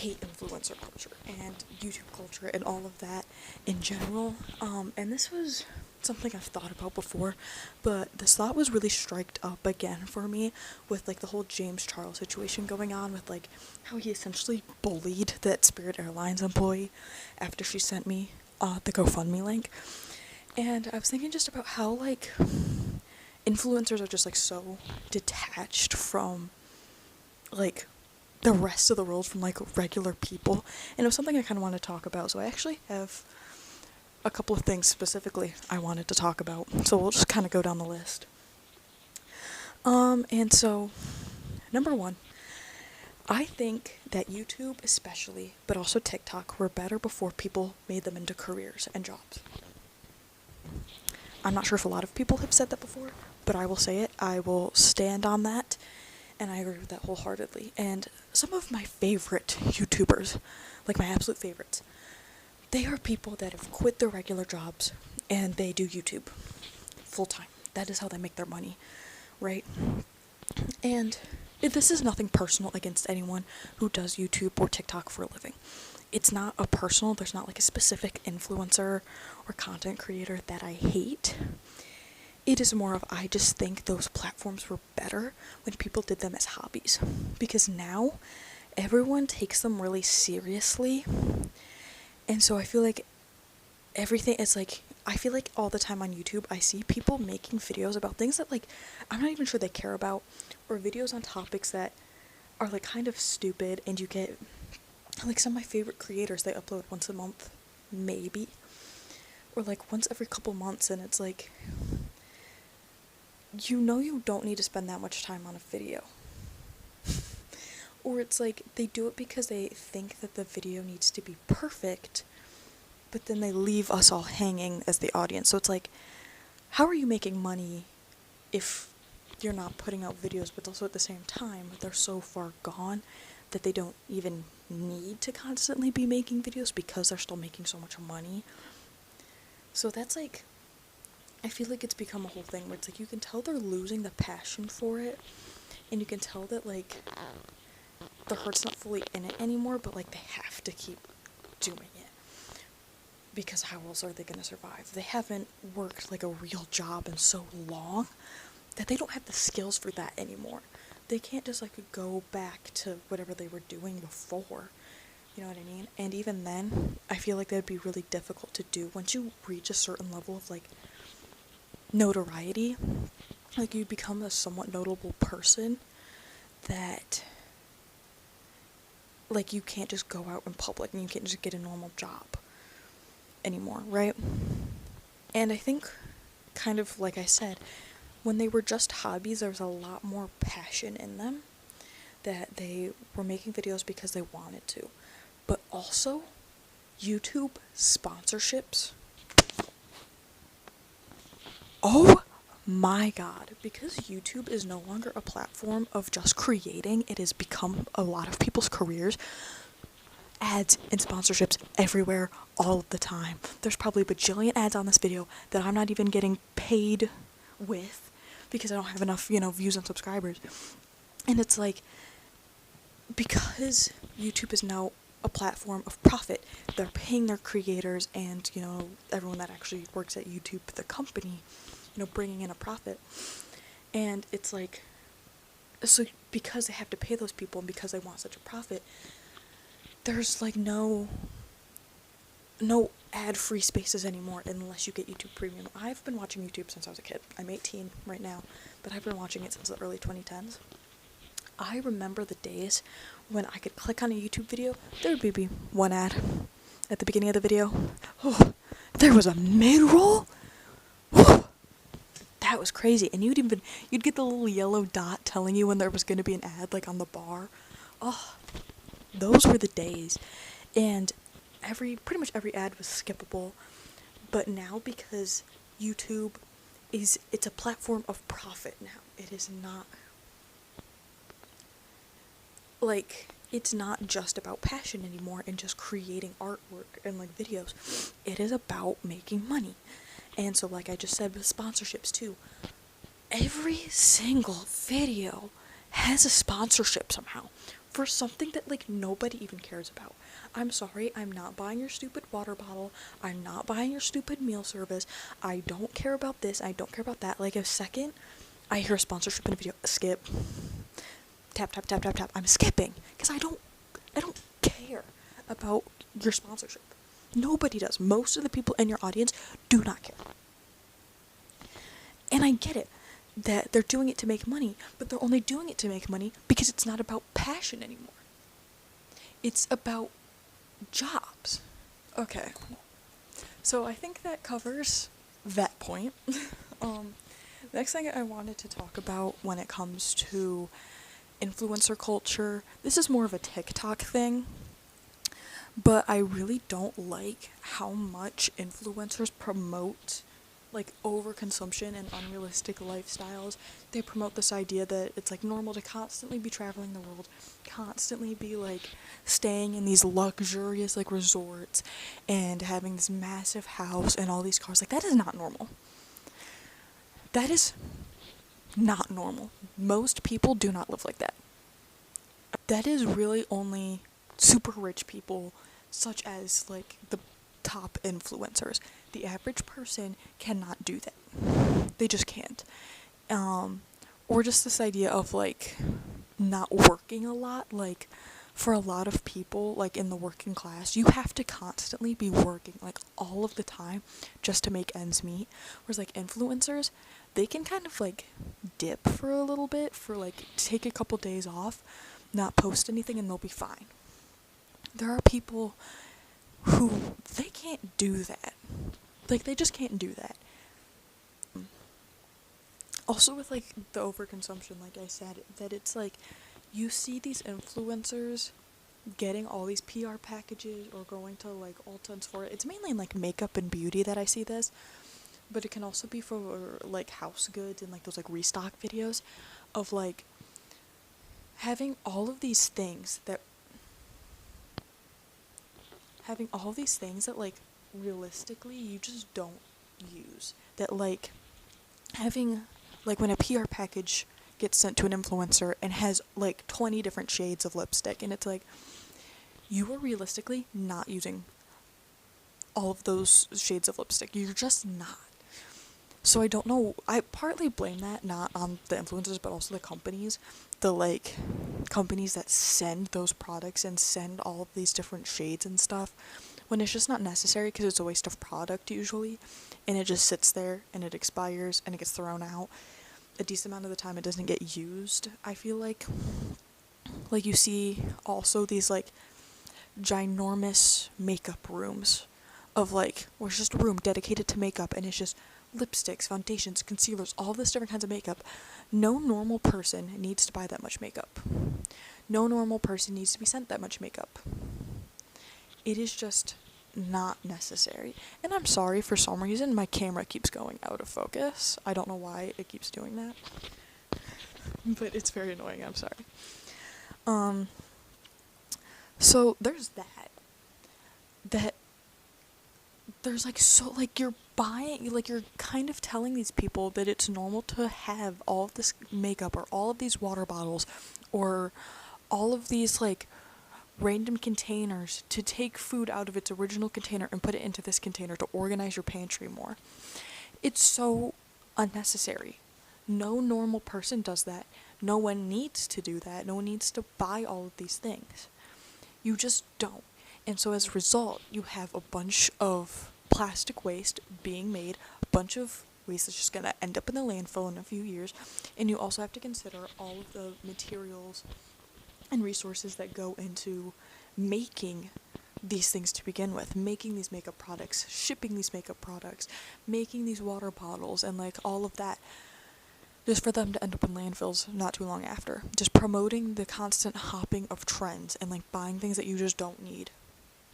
hate influencer culture and YouTube culture and all of that in general. And this was something I've thought about before, but this thought was really striked up again for me with like the whole James Charles situation going on, with like how he essentially bullied that Spirit Airlines employee after she sent me the GoFundMe link. And I was thinking just about how like influencers are just like so detached from like the rest of the world, from like regular people, and it was something I kind of wanted to talk about. So I actually have a couple of things specifically I wanted to talk about, so we'll just kind of go down the list. And so number one, I think that YouTube especially, but also TikTok, were better before people made them into careers and jobs. I'm not sure if a lot of people have said that before, but I will say it. I will stand on that, and I agree with that wholeheartedly. And some of my favorite YouTubers, like my absolute favorites, they are people that have quit their regular jobs and they do YouTube full time. That is how they make their money, right? And this is nothing personal against anyone who does YouTube or TikTok for a living. It's not a personal, there's not like a specific influencer or content creator that I hate. It is more of, I just think those platforms were better when people did them as hobbies. Because now, everyone takes them really seriously. And so I feel like everything is like, I feel like all the time on YouTube, I see people making videos about things that like, I'm not even sure they care about, or videos on topics that are like kind of stupid, and you get, like some of my favorite creators, they upload once a month, maybe, or like once every couple months, and it's like, you know you don't need to spend that much time on a video. Or it's like, they do it because they think that the video needs to be perfect, but then they leave us all hanging as the audience. So it's like, how are you making money if you're not putting out videos, but also at the same time, they're so far gone that they don't even need to constantly be making videos because they're still making so much money. So that's like, I feel like it's become a whole thing where it's like, you can tell they're losing the passion for it, and you can tell that like their heart's not fully in it anymore, but like they have to keep doing it, because how else are they going to survive? They haven't worked like a real job in so long that they don't have the skills for that anymore. They can't just like go back to whatever they were doing before, you know what I mean? And even then, I feel like that'd be really difficult to do. Once you reach a certain level of like notoriety, like you become a somewhat notable person, that like you can't just go out in public and you can't just get a normal job anymore, right? And I think, kind of like I said, when they were just hobbies, there was a lot more passion in them, that they were making videos because they wanted to. But also, YouTube sponsorships, oh my god, because YouTube is no longer a platform of just creating, it has become a lot of people's careers. Ads and sponsorships everywhere, all of the time. There's probably a bajillion ads on this video that I'm not even getting paid with, because I don't have enough, views and subscribers. And it's like, because YouTube is now a platform of profit, they're paying their creators and, everyone that actually works at YouTube, the company, bringing in a profit. And it's like, so because they have to pay those people and because they want such a profit, there's like no ad-free spaces anymore unless you get YouTube Premium. I've been watching YouTube since I was a kid. I'm 18 right now, but I've been watching it since the early 2010s. I remember the days when I could click on a YouTube video, there would be one ad at the beginning of the video. Oh, there was a mid-roll? Oh, that was crazy. And you'd get the little yellow dot telling you when there was going to be an ad, like on the bar. Oh, those were the days. And pretty much every ad was skippable. But now, because YouTube it's a platform of profit now. It is not, like, it's not just about passion anymore and just creating artwork and like videos. It is about making money. And so, like I just said, with sponsorships too, every single video has a sponsorship somehow. for something that like nobody even cares about. I'm sorry, I'm not buying your stupid water bottle. I'm not buying your stupid meal service. I don't care about this. I don't care about that. Like a second I hear a sponsorship in a video, skip. Tap tap tap tap tap. I'm skipping because I don't care about your sponsorship. Nobody does. Most of the people in your audience do not care. And I get it that they're doing it to make money, but they're only doing it to make money because it's not about passion anymore. It's about jobs. Okay. So I think that covers that point. Next thing I wanted to talk about when it comes to influencer culture, this is more of a TikTok thing, but I really don't like how much influencers promote like overconsumption and unrealistic lifestyles. They promote this idea that it's like normal to constantly be traveling the world, constantly be like staying in these luxurious like resorts and having this massive house and all these cars. Like that is not normal. That is not normal. Most people do not live like that. That is really only super rich people, such as like the top influencers. The average person cannot do that. They just can't. Or just this idea of like not working a lot. Like for a lot of people, like in the working class, you have to constantly be working like all of the time just to make ends meet. Whereas like influencers, they can kind of like dip for a little bit, for like take a couple days off, not post anything, and they'll be fine. There are people who they can't do that. Like they just can't do that. Also with like the overconsumption, like I said, that it's like you see these influencers getting all these PR packages or going to like Ulta and Sephora. It's mainly in like makeup and beauty that I see this, but it can also be for like house goods and like those like restock videos of like having all of these things that like realistically you just don't use. That like having like when a PR package gets sent to an influencer and has like 20 different shades of lipstick, and it's like you are realistically not using all of those shades of lipstick. You're just not. So I don't know. I partly blame that not on the influencers, but also the companies. The like companies that send those products and send all of these different shades and stuff when it's just not necessary, because it's a waste of product usually, and it just sits there and it expires and it gets thrown out. A decent amount of the time it doesn't get used, I feel like. Like you see also these like ginormous makeup rooms of like, where it's just a room dedicated to makeup, and it's just lipsticks, foundations, concealers, all this different kinds of makeup. No normal person needs to buy that much makeup. No normal person needs to be sent that much makeup. It is just not necessary. And I'm sorry, for some reason my camera keeps going out of focus. I don't know why it keeps doing that. But it's very annoying, I'm sorry. So there's that there's like, so like you're buying, like you're kind of telling these people that it's normal to have all of this makeup or all of these water bottles or all of these like random containers to take food out of its original container and put it into this container to organize your pantry more. It's so unnecessary. No normal person does that. No one needs to do that. No one needs to buy all of these things. You just don't. And so as a result, you have a bunch of plastic waste being made, a bunch of waste that's just going to end up in the landfill in a few years, and you also have to consider all of the materials and resources that go into making these things to begin with, making these makeup products, shipping these makeup products, making these water bottles, and like all of that, just for them to end up in landfills not too long after. Just promoting the constant hopping of trends and like buying things that you just don't need,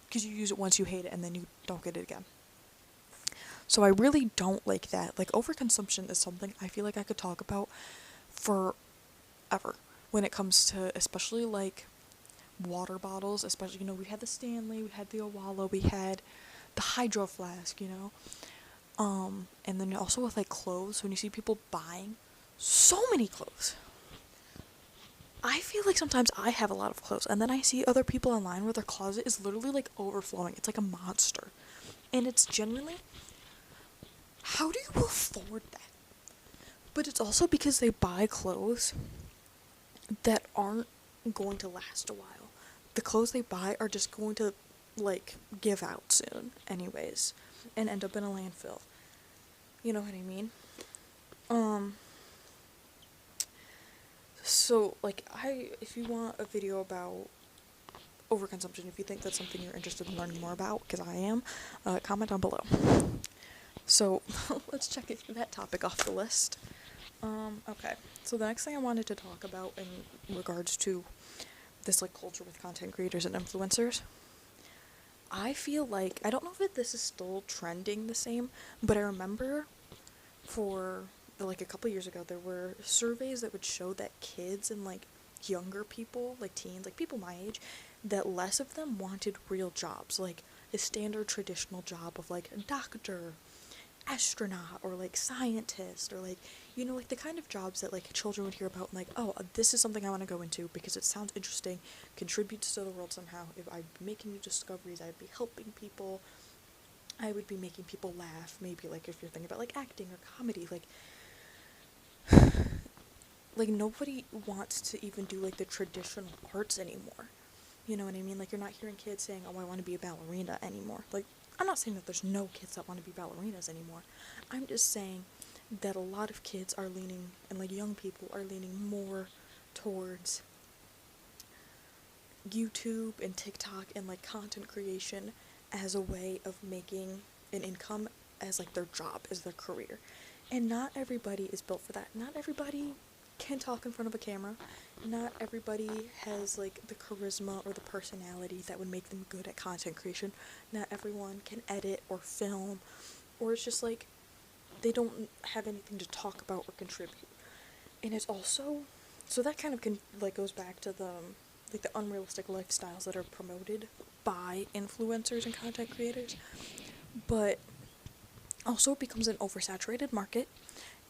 because you use it once, you hate it, and then you don't get it again. So I really don't like that. Like overconsumption is something I feel like I could talk about forever when it comes to especially like water bottles, especially, you know, we had the Stanley, we had the Owala, we had the Hydro Flask, you know. And then also with like clothes, when you see people buying so many clothes, I feel like sometimes I have a lot of clothes, and then I see other people online where their closet is literally like overflowing. It's like a monster. And it's genuinely, how do you afford that? But it's also because they buy clothes that aren't going to last a while. The clothes they buy are just going to, like, give out soon, anyways, and end up in a landfill. You know what I mean? So, like, if you want a video about overconsumption, if you think that's something you're interested in learning more about, because I am, comment down below. So, let's check that topic off the list. Okay. So the next thing I wanted to talk about in regards to this, like, culture with content creators and influencers, I feel like, I don't know if this is still trending the same, but I remember for, like, a couple years ago, there were surveys that would show that kids and, like, younger people, like teens, like people my age, that less of them wanted real jobs, like a standard traditional job of, like, a doctor, astronaut, or, like, scientist, or, like, you know, like the kind of jobs that, like, children would hear about and, like, oh, this is something I want to go into because it sounds interesting, contributes to the world somehow. If I'd be making new discoveries, I'd be helping people, I would be making people laugh. Maybe, like, if you're thinking about, like, acting or comedy, like nobody wants to even do, like, the traditional arts anymore. You know what I mean? Like, you're not hearing kids saying, oh, I want to be a ballerina anymore. Like, I'm not saying that there's no kids that want to be ballerinas anymore. I'm just saying that a lot of kids are leaning, and, like, young people are leaning more towards YouTube and TikTok and, like, content creation as a way of making an income, as, like, their job, as their career. And not everybody is built for that. Not everybody can talk in front of a camera. Not everybody has, like, the charisma or the personality that would make them good at content creation. Not everyone can edit or film, or it's just, like, they don't have anything to talk about or contribute. And it's also, so that kind of like, goes back to the, like, the unrealistic lifestyles that are promoted by influencers and content creators. But also it becomes an oversaturated market.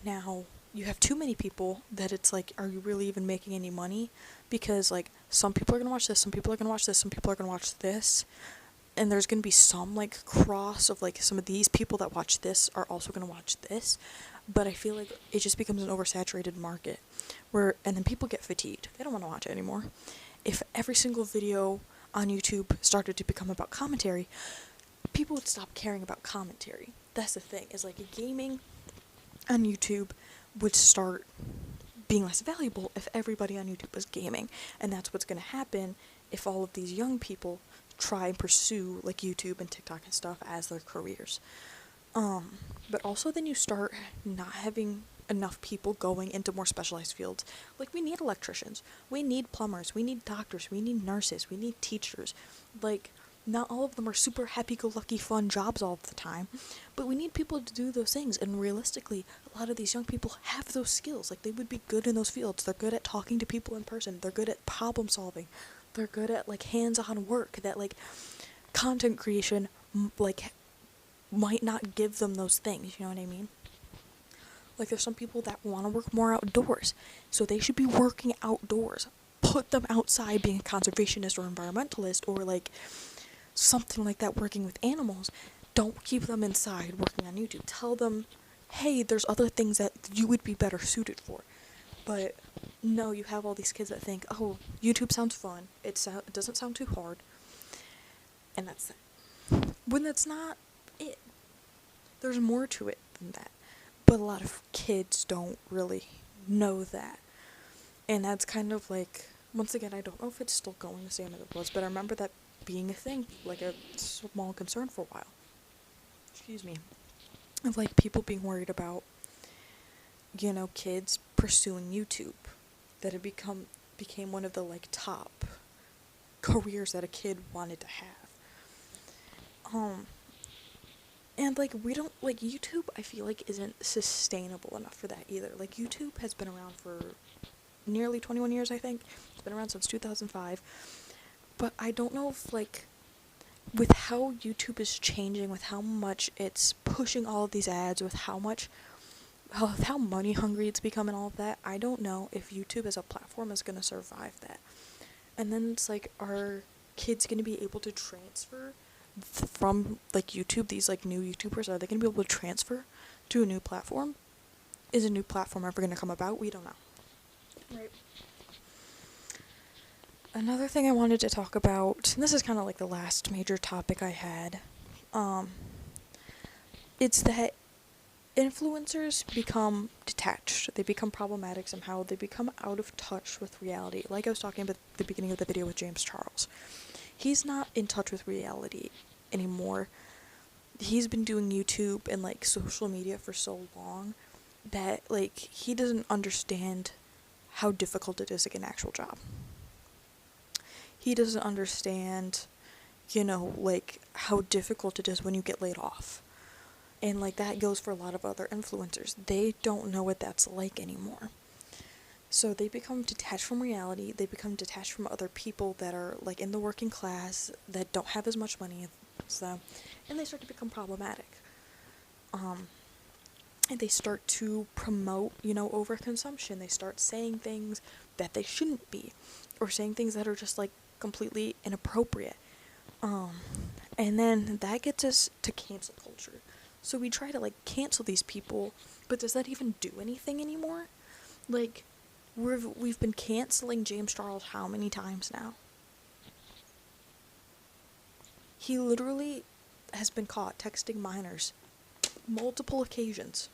Now, you have too many people that it's like, are you really even making any money? Because, like, some people are gonna watch this, some people are gonna watch this, some people are gonna watch this, and there's gonna be some, like, cross of, like, some of these people that watch this are also gonna watch this. But I feel like it just becomes an oversaturated market and then people get fatigued. They don't want to watch it anymore. If every single video on YouTube started to become about commentary, people would stop caring about commentary. That's the thing, is, like, gaming on YouTube would start being less valuable if everybody on YouTube was gaming. And that's what's going to happen if all of these young people try and pursue, like, YouTube and TikTok and stuff as their careers. But also then you start not having enough people going into more specialized fields. Like, we need electricians, we need plumbers, we need doctors, we need nurses, we need teachers. Like, not all of them are super happy-go-lucky fun jobs all the time, but we need people to do those things, and realistically, a lot of these young people have those skills. Like, they would be good in those fields. They're good at talking to people in person, they're good at problem solving, they're good at, like, hands-on work that, like, content creation, like, might not give them those things, you know what I mean? Like, there's some people that want to work more outdoors, so they should be working outdoors. Put them outside being a conservationist or environmentalist, or, like, something like that, working with animals. Don't keep them inside working on YouTube. Tell them, hey, there's other things that you would be better suited for. But no, you have all these kids that think, oh, YouTube sounds fun, it doesn't sound too hard, and that's it. When that's not it. There's more to it than that. But a lot of kids don't really know that. And that's kind of like, once again, I don't know if it's still going the same as it was, but I remember that being a thing, like a small concern for a while. Excuse me. Of, like, people being worried about, you know, kids pursuing YouTube. That it became one of the, like, top careers that a kid wanted to have. And, like, we don't, like, YouTube, I feel like, isn't sustainable enough for that either. Like, YouTube has been around for nearly 21 years, I think. It's been around since 2005. But I don't know if, like, with how YouTube is changing, with how much it's pushing all of these ads, with how how money hungry it's become and all of that, I don't know if YouTube as a platform is going to survive that. And then it's like, are kids going to be able to transfer from like YouTube, these like new YouTubers, are they going to be able to transfer to a new platform? Is a new platform ever going to come about? We don't know. Right. Another thing I wanted to talk about, and this is kind of like the last major topic I had, it's that influencers become detached. They become problematic somehow. They become out of touch with reality. Like I was talking about at the beginning of the video with James Charles. He's not in touch with reality anymore. He's been doing YouTube and like social media for so long that like he doesn't understand how difficult it is to get an actual job. He doesn't understand, like how difficult it is when you get laid off. And like that goes for a lot of other influencers. They don't know what that's like anymore. So they become detached from reality. They become detached from other people that are like in the working class that don't have as much money as them, and they start to become problematic. And they start to promote, overconsumption. They start saying things that they shouldn't be, or saying things that are just like completely inappropriate. And then that gets us to cancel culture. So we try to like cancel these people, but does that even do anything anymore? Like, we've been canceling James Charles how many times now? He literally has been caught texting minors multiple occasions.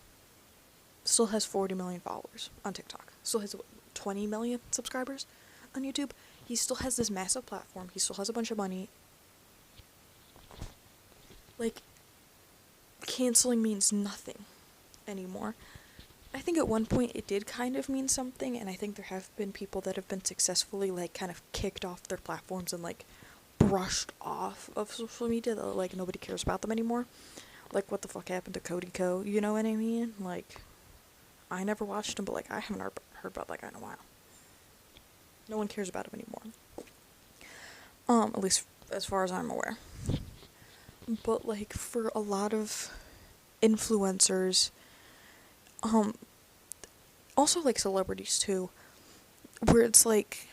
Still has 40 million followers on TikTok. Still has 20 million subscribers on YouTube. He still has this massive platform. He still has a bunch of money. Like, canceling means nothing anymore. I think at one point it did kind of mean something, and I think there have been people that have been successfully like kind of kicked off their platforms and like brushed off of social media, that like nobody cares about them anymore. Like, what the fuck happened to Cody Co? You know what I mean? Like, I never watched him, but like I haven't heard about that guy in a while. No one cares about him anymore. At least as far as I'm aware. But like for a lot of influencers, also like celebrities too, where it's like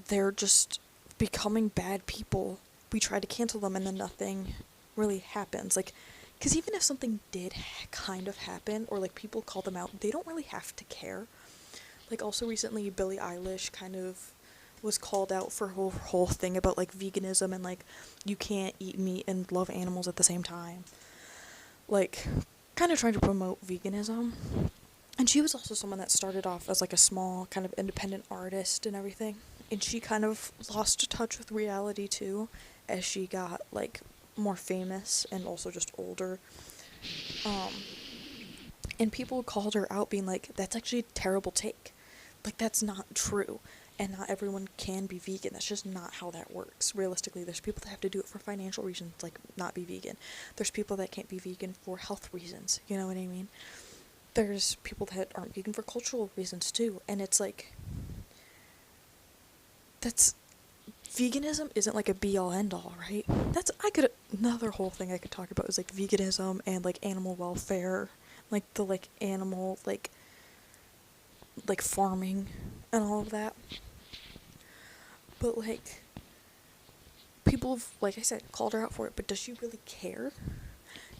they're just becoming bad people. We try to cancel them and then nothing really happens. Like, because even if something did kind of happen, or like people call them out, they don't really have to care. Like, also recently Billie Eilish kind of was called out for her whole thing about like veganism and like you can't eat meat and love animals at the same time. Like, kind of trying to promote veganism. And she was also someone that started off as like a small kind of independent artist and everything. And she kind of lost touch with reality too as she got like more famous and also just older. And people called her out being like, that's actually a terrible take. Like, that's not true. And not everyone can be vegan. That's just not how that works. Realistically, there's people that have to do it for financial reasons, like not be vegan. There's people that can't be vegan for health reasons, you know what I mean? There's people that aren't vegan for cultural reasons too. And it's like, veganism isn't like a be-all end-all, right? Another whole thing I could talk about is like veganism and like animal welfare, like the like animal, like farming and all of that. But like, people have, like I said, called her out for it, but does she really care?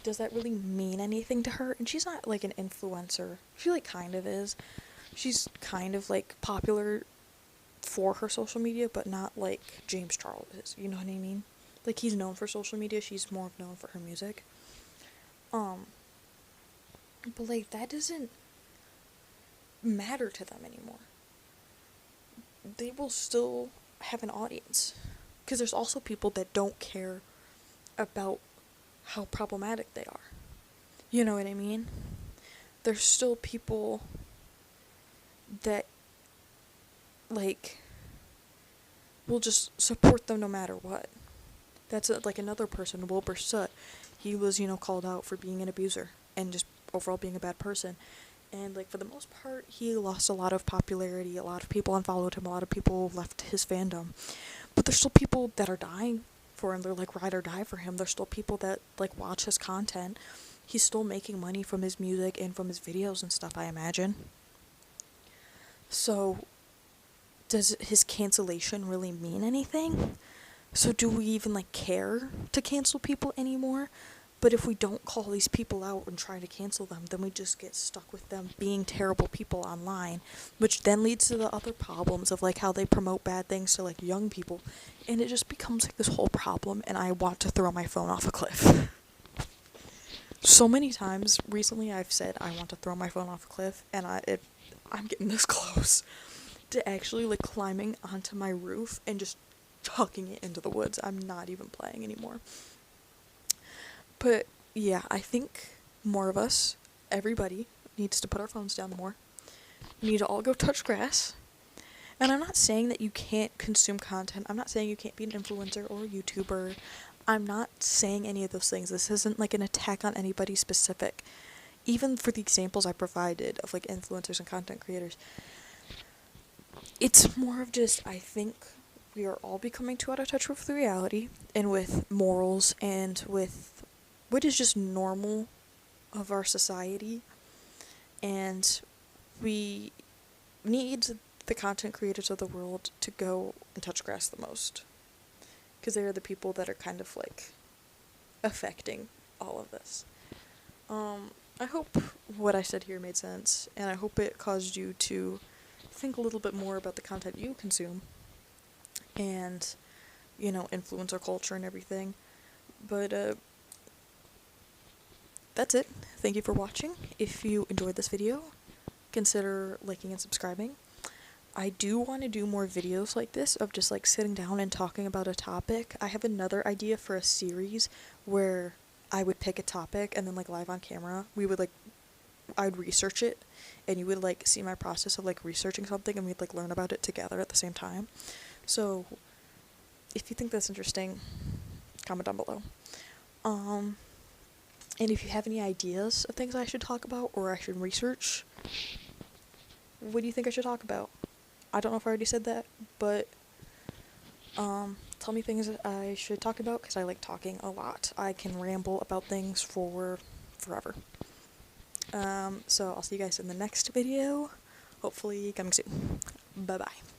Does that really mean anything to her? And she's not like an influencer. She like kind of is. She's kind of like popular for her social media, but not like James Charles is, you know what I mean? Like, he's known for social media, she's more known for her music. But like, that doesn't matter to them anymore. They will still have an audience, because there's also people that don't care about how problematic they are. You know what I mean? There's still people that like will just support them no matter what. That's like another person, Wilbur Soot. He was, called out for being an abuser and just overall being a bad person. And like, for the most part, he lost a lot of popularity. A lot of people unfollowed him. A lot of people left his fandom. But there's still people that are dying for him. They're like ride or die for him. There's still people that like watch his content. he's still making money from his music and from his videos and stuff, I imagine. So, does his cancellation really mean anything? So do we even, like, care to cancel people anymore? But if we don't call these people out and try to cancel them, then we just get stuck with them being terrible people online, which then leads to the other problems of, like, how they promote bad things to, like, young people, and it just becomes, like, this whole problem, and I want to throw my phone off a cliff. So many times recently I've said I want to throw my phone off a cliff, and I'm getting this close to actually, like, climbing onto my roof and just chucking it into the woods. I'm not even playing anymore. But yeah, I think more of us, everybody, needs to put our phones down more. We need to all go touch grass. And I'm not saying that you can't consume content. I'm not saying you can't be an influencer or a YouTuber. I'm not saying any of those things. This isn't like an attack on anybody specific. Even for the examples I provided of, like, influencers and content creators, it's more of just, I think we are all becoming too out of touch with the reality and with morals and with what is just normal of our society, and we need the content creators of the world to go and touch grass the most, because they are the people that are kind of, like, affecting all of this. I hope what I said here made sense, and I hope it caused you to think a little bit more about the content you consume and, you know, influencer culture and everything. But that's it. Thank you for watching. If you enjoyed this video, consider liking and subscribing. I do want to do more videos like this of just, like, sitting down and talking about a topic. I have another idea for a series where I would pick a topic and then, like, live on camera, I'd research it, and you would, like, see my process of, like, researching something, and we'd, like, learn about it together at the same time. So, if you think that's interesting, comment down below. And if you have any ideas of things I should talk about or I should research, what do you think I should talk about? I don't know if I already said that, but tell me things I should talk about, because I like talking a lot. I can ramble about things for forever. So I'll see you guys in the next video, hopefully coming soon. Bye bye.